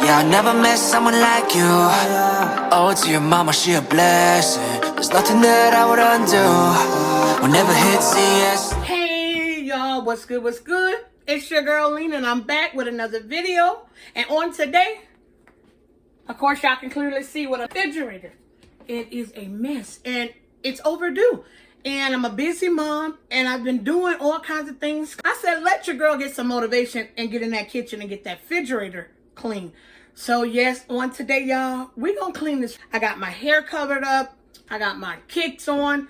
Yeah, I never met someone like you. Oh, to your mama, she a blessing. There's nothing that I would undo. Whenever hits yes. Hey y'all, what's good, what's good? It's your girl Lena and I'm back with another video. And on today, of course y'all can clearly see what a refrigerator. It is a mess and it's overdue. And I'm a busy mom and I've been doing all kinds of things. I said, let your girl get some motivation and get in that kitchen and get that refrigerator clean. So yes, on today, y'all, we gonna clean this. I got my hair covered up. I got my kicks on.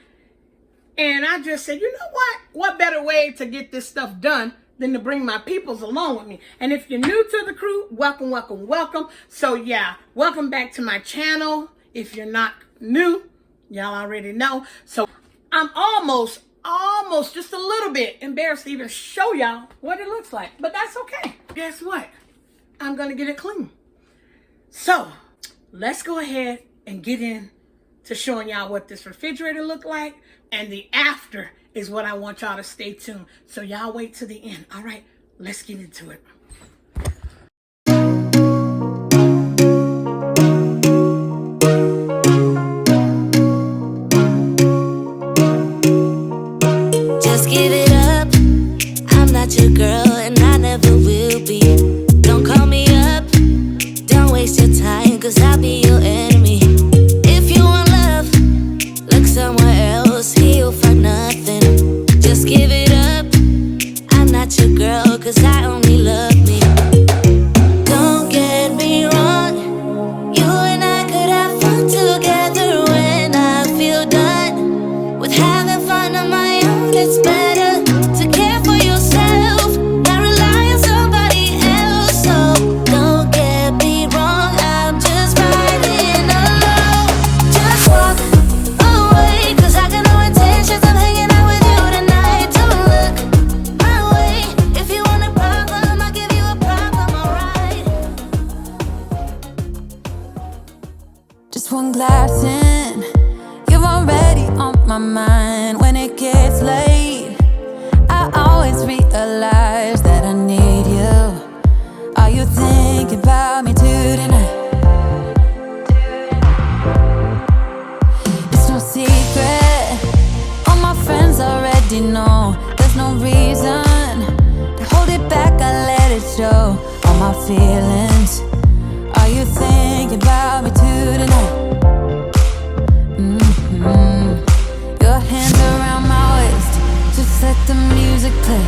And I just said, you know what? What better way to get this stuff done than to bring my peoples along with me? And if you're new to the crew, welcome, welcome, welcome. So yeah, welcome back to my channel. If you're not new, y'all already know. So I'm almost just a little bit embarrassed to even show y'all what it looks like. But that's okay. Guess what? I'm going to get it clean. So let's go ahead and get in to showing y'all what this refrigerator look like. And the after is what I want y'all to stay tuned. So y'all wait to the end. All right, let's get into it. Just give it up. I'm not your girl and I never will be. Don't call me up. Don't waste your time, cause I'll be your enemy. If you want love, look somewhere else. He'll find nothing. Just give it up. I'm not your girl, cause I only love me. Don't get me wrong. You and I could have fun together when I feel done with having fun on my own. It's better to care for yourself, not rely on somebody else. So don't get me wrong, I'm just riding alone. Just walk away, cause I got no intentions of hanging out with you tonight. Don't look my way. If you want a problem, I'll give you a problem, alright? Just one glass in, you're already on my mind. When it gets late, I always realize that I need you. Are you thinking about me too tonight? It's no secret, all my friends already know. There's no reason to hold it back, I let it show. All my feelings, are you thinking about me too tonight? Your hands around my waist, just let the music play.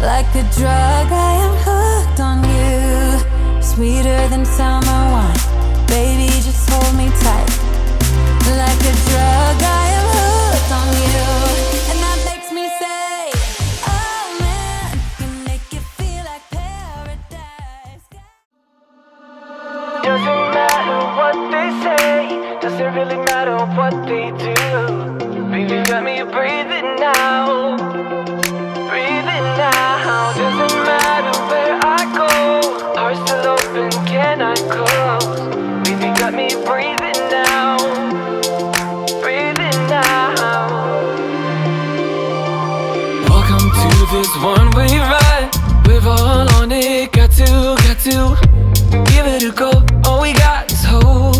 Like a drug, I am hooked on you. Sweeter than summer wine, baby, just hold me tight. Like a drug, I am hooked on you. And that makes me say, oh man, you make it feel like paradise. Doesn't matter what they say, doesn't really matter what they do. Baby, got me breathing now, breathing now. Doesn't matter where I go, heart still open, can I close? Baby, got me breathing now, breathing now. Welcome to this one-way ride, we're all on it, got to give it a go. All we got is hope.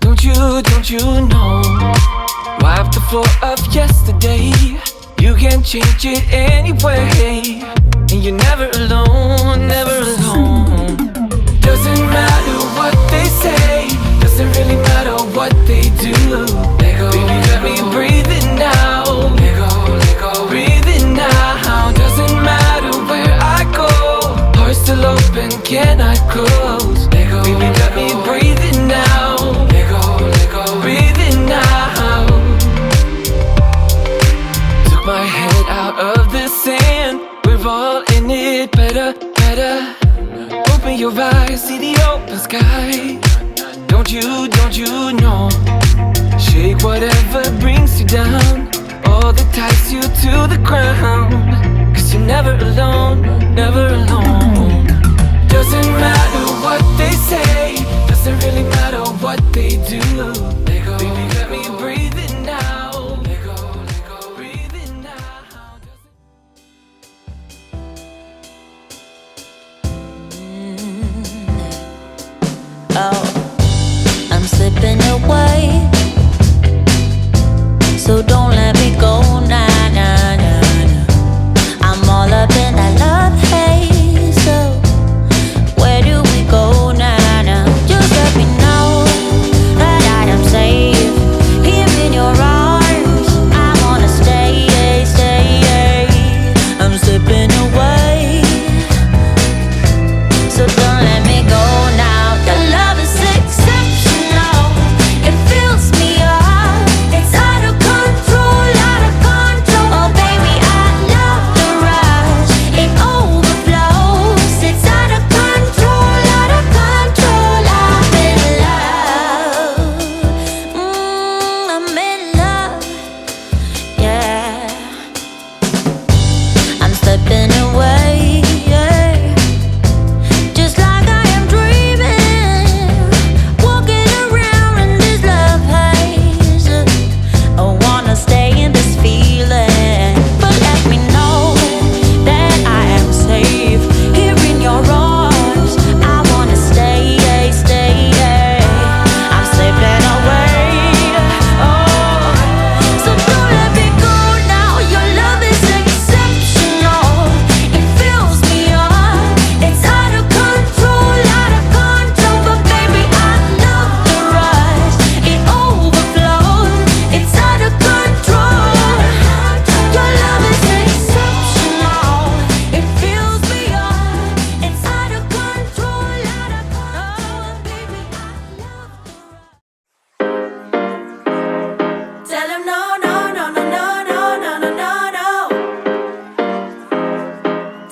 Don't you know? Wipe the floor of yesterday. You can change it anyway. And you're never alone, never alone. Doesn't matter what they say, doesn't really matter what they do. Let go, baby, got me breathing now. Let go, breathing now. Doesn't matter where I go, heart still open, can I close? Let go, baby, got me breathing now. Let go, breathing now. Took my head out of the sand, we're all in it, better. Open your eyes, see the open sky. Don't you know? Shake whatever brings you down, all that ties you to the ground. Cause you're never alone, never alone. Doesn't matter what they say, doesn't really matter what they do. Let go, baby, got me breathing now. Let go, breathing now. slipping away. So don't let me go, nah, nah, nah, nah. I'm all up in that love haze. So where do we go, nah, nah? Just let me know that I am safe here in your arms. I wanna stay, stay. I'm slipping away. So don't let me go now. Your love is exceptional. It fills me up. It's out of control, out of control. Oh baby, I love the rush. It overflows. It's out of control, out of control. I'm in love. I'm in love. Yeah. I'm slipping away. Yeah. Just like I am dreaming, walking around in this love haze. I wanna stay in this feeling, but let me know that I am safe here in your arms. I wanna stay, stay. I'm slipping away. Oh, so don't let me go now. Your love is exceptional. It fills me up. It's out of control, out of control. But baby, I love the rush. It overflows. It's out of control. Your love is exceptional. It fills me up. It's out of control, out of control. Baby, I love the rush. Tell him no, no, no, no, no, no, no, no, no, no.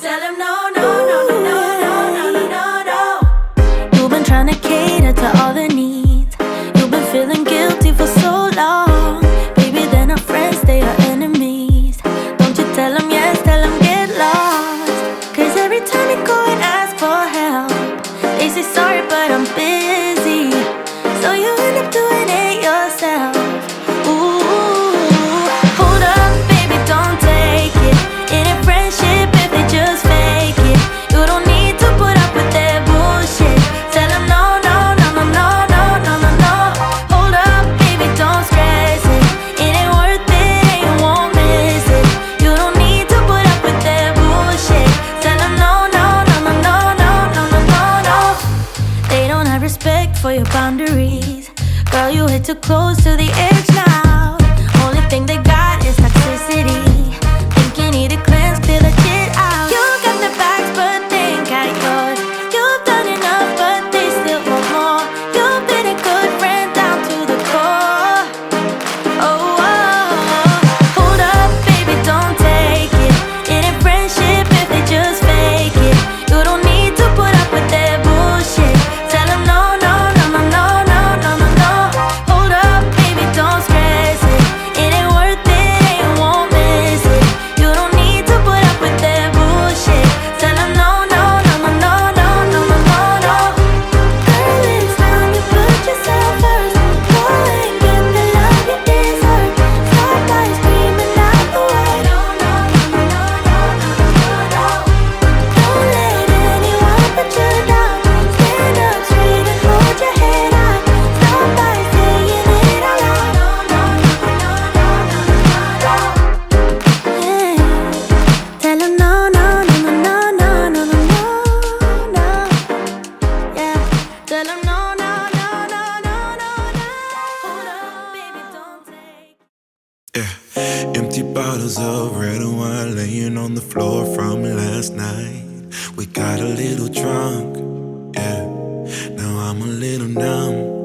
Tell him no, no, no, no, no, no, no, no, no. You've been trying to cater to all the needs. You've been feeling guilty for so long. Baby, they're not friends, they are enemies. Don't you tell them yes, tell them get lost. Cause every time you go and ask for help, they say sorry, but I'm busy. So you end up doing it yourself. Ooh, hold up, baby, don't take it. It ain't friendship if they just fake it. You don't need to put up with their bullshit. Tell them no, no, no, no, no, no, no, no, no. Hold up, baby, don't stress it. It ain't worth it and you won't miss it. You don't need to put up with their bullshit. Tell them no, no, no, no, no, no, no, no, no, no. They don't have respect for your boundaries. Girl, you hit too close to the edge now. Only thing they got is toxicity. Think you need a cleanse, clear the shit out. You got the bags, but they ain't got yours. You've done enough, but they still want more. You've been a good friend down to the core. Oh, hold up, baby, don't take it. It ain't friendship if they just fake it. You don't need to put up with their bullshit. Tell them no, no, no, no, no, no, no, no, no. Hold up, baby, don't stress it. It ain't worth it and you won't miss it. You don't need to put up with their bullshit. Tell them no, no, no, no, no, no, no, no, no, no. Girl, it's time you put yourself first. Go and get the love you deserve. Stop by screaming out the word. No, no, no, no, no, no, no, no. Don't let anyone put you down. Stand up straight and hold your head high. Stop by saying it out loud. No, no, no, no, no, no, no, no. Yeah. Tell 'em no, no, no, no, no, no, no, no, no. Yeah. Tell 'em no, no, no, no, no, no, no. Hold up, baby, don't take. Yeah, empty bottles of red wine laying on the floor from last night. We got a little drunk, yeah. Now I'm a little numb.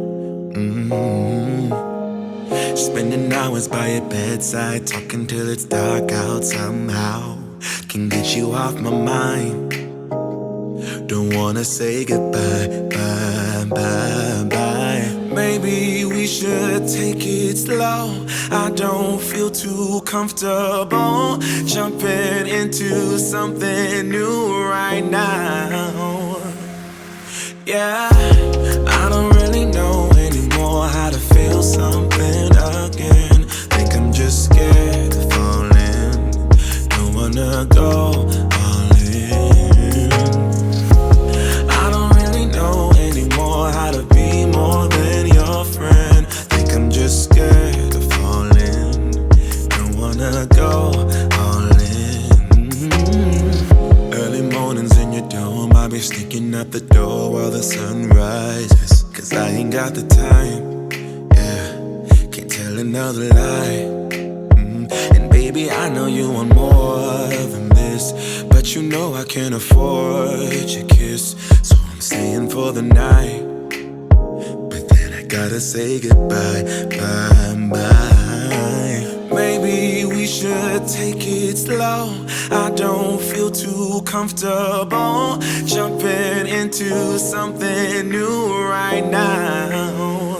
Spending hours by your bedside, talking till it's dark out somehow. Can get you off my mind. Don't wanna say goodbye, bye, bye, bye. Maybe we should take it slow. I don't feel too comfortable jumping into something new right now. Yeah, I don't really know anymore how to feel something again. Think I'm just scared of falling. Don't wanna go all in. I don't really know anymore how to be more than your friend. or while the sun rises. Cause I ain't got the time, yeah, can't tell another lie. And baby, I know you want more than this, but you know I can't afford your kiss. So I'm staying for the night, but then I gotta say goodbye, bye, bye. Maybe we should take it slow. I don't feel too comfortable jumping into something new right now.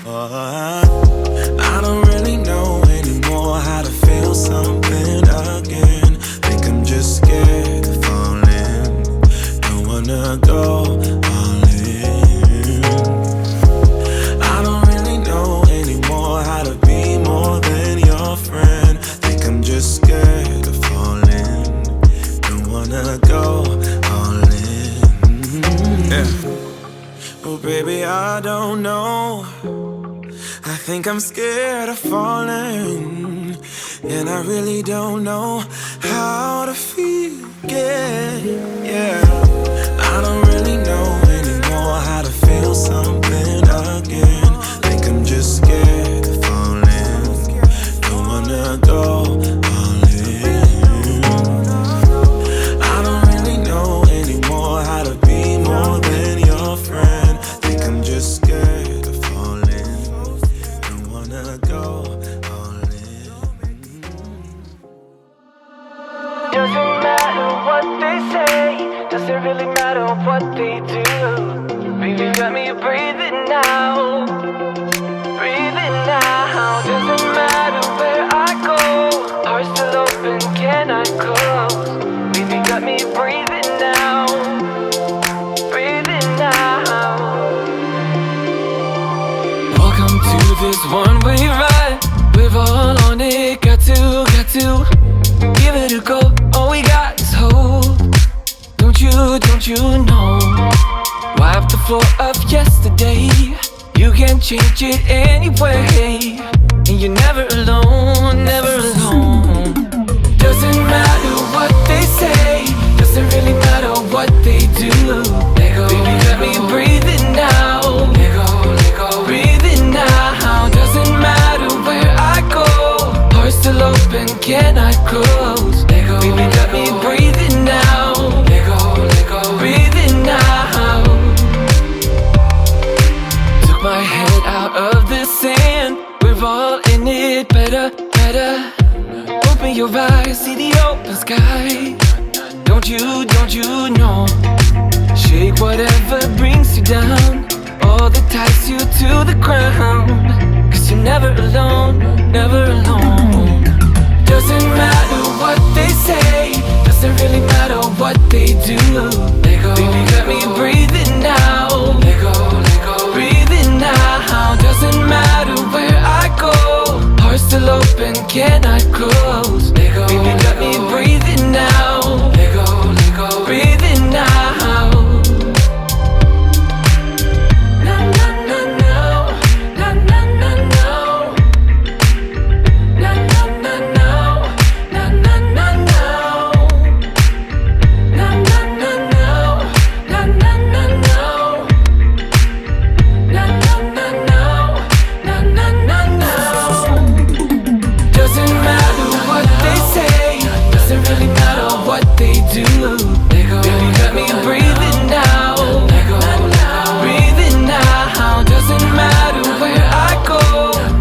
I don't really know anymore how to feel something again. Think I'm just scared of falling. Don't wanna go all in. I don't really know anymore how to be more than your friend. Think I'm just scared of falling. Don't wanna go all in. Yeah. Oh baby, I don't know. I think I'm scared of falling, and I really don't know how to feel again. Yeah, I don't really know anymore how to feel something again. Think I'm just scared of falling. Don't wanna go all in. I don't really know anymore how to be more than your friend. Think I'm just scared of falling. Don't wanna go all in. Doesn't matter what they say, doesn't really matter what they do. Baby, got me breathing now, breathing now. Doesn't matter where I go, heart still open, can I close? Baby, got me breathing now, breathing now. Welcome to this one-way ride. We're all on it, got to give it a go. All we got is hope. Don't you know? Wipe the floor of yesterday. You can change it anyway. And you're never alone, never alone. Doesn't matter what they say, doesn't really matter what they do. Let go, baby, got me breathing now. Let go, breathing now. Doesn't matter where I go, heart still open, can I close? Let go, baby, got me breathing now. Let go, breathing now. Took my head out of the sand. We're all in it, better. Open your eyes, see the open sky. Don't you know? Shake whatever brings you down, all that ties you to the ground. Cause you're never alone, never alone. Doesn't matter what they say, doesn't really matter what they do. Let go, baby, got me breathing now. Let go, breathing now. Doesn't matter where I go, heart still open, can I close? Let go, baby, got me breathing now. Let go, breathing now. Na na na no, na na na no, na na na no, na na na no, na na na no, na na na no, na na na no, na na na no. Doesn't matter what they say, doesn't really matter what they do. Baby, got me breathing now. Breathing now. Doesn't matter where I go,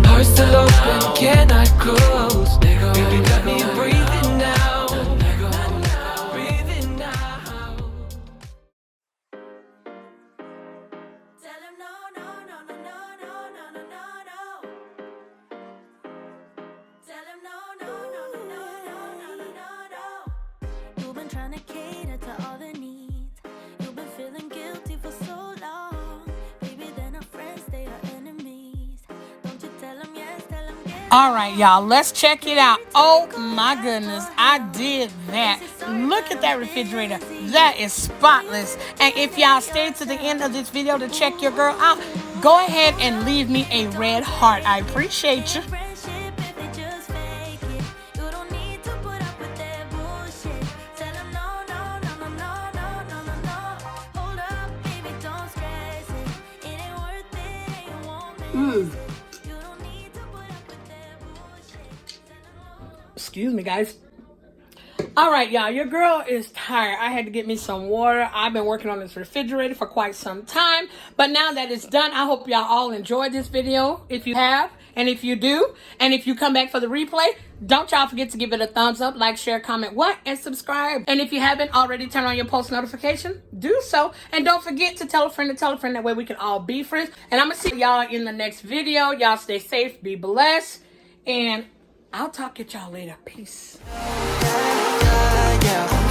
heart still open, can I close? Baby, got me breathing now. Breathing now. Tell him no, no, no, no, no, no, no, no, no. Tell him no, no, no, no, no, no, no, no, no. You've been trying to cater to all the needs. You've been feeling guilty for so long. Baby, then our friends, they are enemies. Don't you tell them yes, tell them yes. All right, y'all, let's check it out. Oh my goodness, I did that. Look at that refrigerator. That is spotless. And if y'all stayed to the end of this video to check your girl out, go ahead and leave me a red heart. I appreciate you. Friendship if they just fake it. You don't need to put up with their bullshit. Tell them no, no, no, no, no, no, no, no, no. Hold up, Excuse me, guys. All right, y'all, your girl is tired. I had to get me some water. I've been working on this refrigerator for quite some time, but now that it's done, I hope y'all all enjoyed this video. If you have, and if you do, and if you come back for the replay, don't y'all forget to give it a thumbs up, like, share, comment, and subscribe. And if you haven't already turned on your post notification, do so. And don't forget to tell a friend, that way we can all be friends. And I'm gonna see y'all in the next video. Y'all stay safe, be blessed, and I'll talk to y'all later. Peace. yeah.